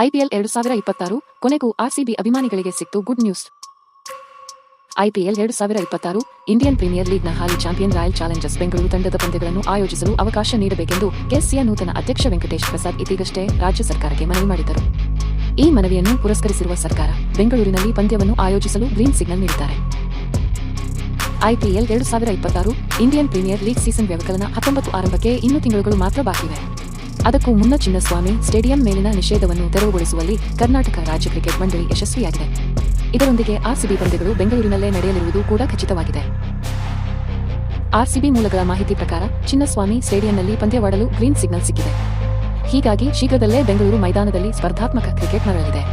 IPL 2026 ಕೊನೆಗೂ RCB ಅಭಿಮಾನಿಗಳಿಗೆ ಸಿಕ್ತು good news. IPL 2026 Indian Premier ಲೀಗ್ನ ಹಾಲಿ ಚಾಂಪಿಯನ್ ರಾಯಲ್ ಚಾಲೆಂಜರ್ಸ್ ಬೆಂಗಳೂರು ತಂಡದ ಪಂದ್ಯಗಳನ್ನು ಆಯೋಜಿಸಲು ಅವಕಾಶ ನೀಡಬೇಕೆಂದು ಕೆಸಿಸಿಯ ನೂತನ ಅಧ್ಯಕ್ಷ ವೆಂಕಟೇಶ್ ಪ್ರಸಾದ್ ಇತ್ತೀಚೆಗಷ್ಟೇ ರಾಜ್ಯ ಸರ್ಕಾರಕ್ಕೆ ಮನವಿ ಮಾಡಿದ್ದರು. ಈ ಮನವಿಯನ್ನು ಪುರಸ್ಕರಿಸಿರುವ ಸರ್ಕಾರ ಬೆಂಗಳೂರಿನಲ್ಲಿ ಪಂದ್ಯವನ್ನು ಆಯೋಜಿಸಲು ಗ್ರೀನ್ ಸಿಗ್ನಲ್ ನೀಡಿದ್ದಾರೆ. IPL 2026 Indian Premier League season ವ್ಯವಕಲನ 19 ಆರಂಭಕ್ಕೆ ಇನ್ನೂ ತಿಂಗಳುಗಳು ಮಾತ್ರ ಬಾಕಿವೆ. ಅದಕ್ಕೂ ಮುನ್ನ ಚಿನ್ನಸ್ವಾಮಿ ಸ್ಟೇಡಿಯಂ ಮೇಲಿನ ನಿಷೇಧವನ್ನು ತೆರವುಗೊಳಿಸುವಲ್ಲಿ ಕರ್ನಾಟಕ ರಾಜ್ಯ ಕ್ರಿಕೆಟ್ ಮಂಡಳಿ ಯಶಸ್ವಿಯಾಗಿದೆ. ಇದರೊಂದಿಗೆ ಆರ್ಸಿಬಿ ಪಂದ್ಯಗಳು ಬೆಂಗಳೂರಿನಲ್ಲೇ ನಡೆಯಲಿರುವುದು ಕೂಡ ಖಚಿತವಾಗಿದೆ. ಆರ್ಸಿಬಿ ಮೂಲಗಳ ಮಾಹಿತಿ ಪ್ರಕಾರ ಚಿನ್ನಸ್ವಾಮಿ ಸ್ಟೇಡಿಯಂನಲ್ಲಿ ಪಂದ್ಯವಾಡಲು ಗ್ರೀನ್ ಸಿಗ್ನಲ್ ಸಿಕ್ಕಿದೆ. ಹೀಗಾಗಿ ಶೀಘ್ರದಲ್ಲೇ ಬೆಂಗಳೂರು ಮೈದಾನದಲ್ಲಿ ಸ್ಪರ್ಧಾತ್ಮಕ ಕ್ರಿಕೆಟ್ ನಡೆಯಲಿದೆ.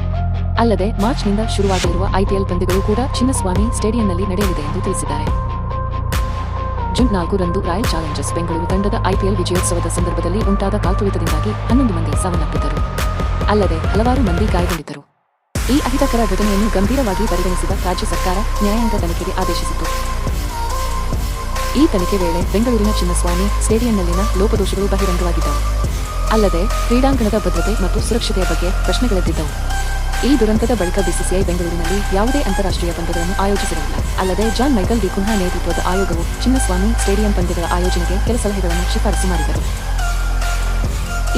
ಅಲ್ಲದೆ ಮಾರ್ಚ್ನಿಂದ ಶುರುವಾಗಿರುವ ಐಪಿಎಲ್ ಪಂದ್ಯಗಳು ಕೂಡ ಚಿನ್ನಸ್ವಾಮಿ ಸ್ಟೇಡಿಯಂನಲ್ಲಿ ನಡೆಯಲಿದೆ ಎಂದು ತಿಳಿಸಿದ್ದಾರೆ. ಜೂನ್ 4ರಂದು ರಾಯಲ್ ಚಾಲೆಂಜರ್ಸ್ ಬೆಂಗಳೂರು ತಂಡದ ಐಪಿಎಲ್ ವಿಜಯೋತ್ಸವದ ಸಂದರ್ಭದಲ್ಲಿ ಉಂಟಾದ ಕಾಲ್ತುಳಿತದಿಂದಾಗಿ 11 ಮಂದಿ ಸಾವನ್ನಪ್ಪಿದ್ದರು. ಅಲ್ಲದೆ ಹಲವಾರು ಮಂದಿ ಗಾಯಗೊಂಡಿದ್ದರು. ಈ ಅಹಿತಕರ ಘಟನೆಯನ್ನು ಗಂಭೀರವಾಗಿ ಪರಿಗಣಿಸಿದ ರಾಜ್ಯ ಸರ್ಕಾರ ನ್ಯಾಯಾಂಗ ತನಿಖೆಗೆ ಆದೇಶಿಸಿತು. ಈ ತನಿಖೆ ವೇಳೆ ಬೆಂಗಳೂರಿನ ಚಿನ್ನಸ್ವಾಮಿ ಸ್ಟೇಡಿಯಂನಲ್ಲಿನ ಲೋಪದೋಷಗಳು ಬಹಿರಂಗವಾಗಿದ್ದವು. ಅಲ್ಲದೆ ಕ್ರೀಡಾಂಗಣದ ಭದ್ರತೆ ಮತ್ತು ಸುರಕ್ಷತೆಯ ಬಗ್ಗೆ ಪ್ರಶ್ನೆಗಳೆದ್ದಿದ್ದವು. ಈ ದುರಂತದ ಬಳಿಕ ಬಿಸಿಸಿಐ ಬೆಂಗಳೂರಿನಲ್ಲಿ ಯಾವುದೇ ಅಂತಾರಾಷ್ಟ್ರೀಯ ಪಂದ್ಯಗಳನ್ನು ಆಯೋಜಿಸಿರಲಿಲ್ಲ. ಅಲ್ಲದೆ ಜಾನ್ ಮೈಕಲ್ ಡಿ ಕುನ್ಹಾ ನೇತೃತ್ವದ ಆಯೋಗವು ಚಿನ್ನಸ್ವಾಮಿ ಸ್ಟೇಡಿಯಂ ಪಂದ್ಯಗಳ ಆಯೋಜನೆಗೆ ಕೆಲ ಸಲಹೆಗಳನ್ನು ಶಿಫಾರಸು ಮಾಡಿದರು.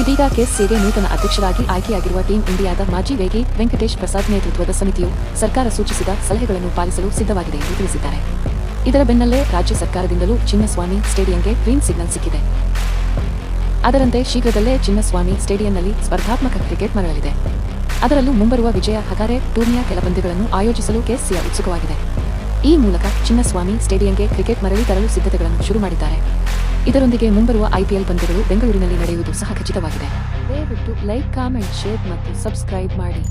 ಇದೀಗ ಕೆಸಿಸಿಗೆ ನೂತನ ಅಧ್ಯಕ್ಷರಾಗಿ ಆಯ್ಕೆಯಾಗಿರುವ ಟೀಮ್ ಇಂಡಿಯಾದ ಮಾಜಿ ವೇಗಿ ವೆಂಕಟೇಶ್ ಪ್ರಸಾದ್ ನೇತೃತ್ವದ ಸಮಿತಿಯು ಸರ್ಕಾರ ಸೂಚಿಸಿದ ಸಲಹೆಗಳನ್ನು ಪಾಲಿಸಲು ಸಿದ್ಧವಾಗಿದೆ ಎಂದು ತಿಳಿಸಿದ್ದಾರೆ. ಇದರ ಬೆನ್ನಲ್ಲೇ ರಾಜ್ಯ ಸರ್ಕಾರದಿಂದಲೂ ಚಿನ್ನಸ್ವಾಮಿ ಸ್ಟೇಡಿಯಂಗೆ ಗ್ರೀನ್ ಸಿಗ್ನಲ್ ಸಿಕ್ಕಿದೆ. ಅದರಂತೆ ಶೀಘ್ರದಲ್ಲೇ ಚಿನ್ನಸ್ವಾಮಿ ಸ್ಟೇಡಿಯಂನಲ್ಲಿ ಸ್ಪರ್ಧಾತ್ಮಕ ಕ್ರಿಕೆಟ್ ಮರಳಲಿದೆ. ಅದರಲ್ಲೂ ಮುಂಬರುವ ವಿಜಯ ಹಜಾರೆ ಟೂರ್ನಿಯ ಕೆಲ ಪಂದ್ಯಗಳನ್ನು ಆಯೋಜಿಸಲು ಕೆಸಿಸಿಯ ಉತ್ಸುಕವಾಗಿದೆ. ಈ ಮೂಲಕ ಚಿನ್ನಸ್ವಾಮಿ ಸ್ಟೇಡಿಯಂಗೆ ಕ್ರಿಕೆಟ್ ಮರಳಿ ತರಲು ಸಿದ್ಧತೆಗಳನ್ನು ಶುರು ಮಾಡಿದ್ದಾರೆ. ಇದರೊಂದಿಗೆ ಮುಂಬರುವ ಐಪಿಎಲ್ ಪಂದ್ಯಗಳು ಬೆಂಗಳೂರಿನಲ್ಲಿ ನಡೆಯುವುದು ಸಹ ಖಚಿತವಾಗಿದೆ. ದಯವಿಟ್ಟು ಲೈಕ್, ಕಾಮೆಂಟ್, ಶೇರ್ ಮತ್ತು ಸಬ್ಸ್ಕ್ರೈಬ್ ಮಾಡಿ.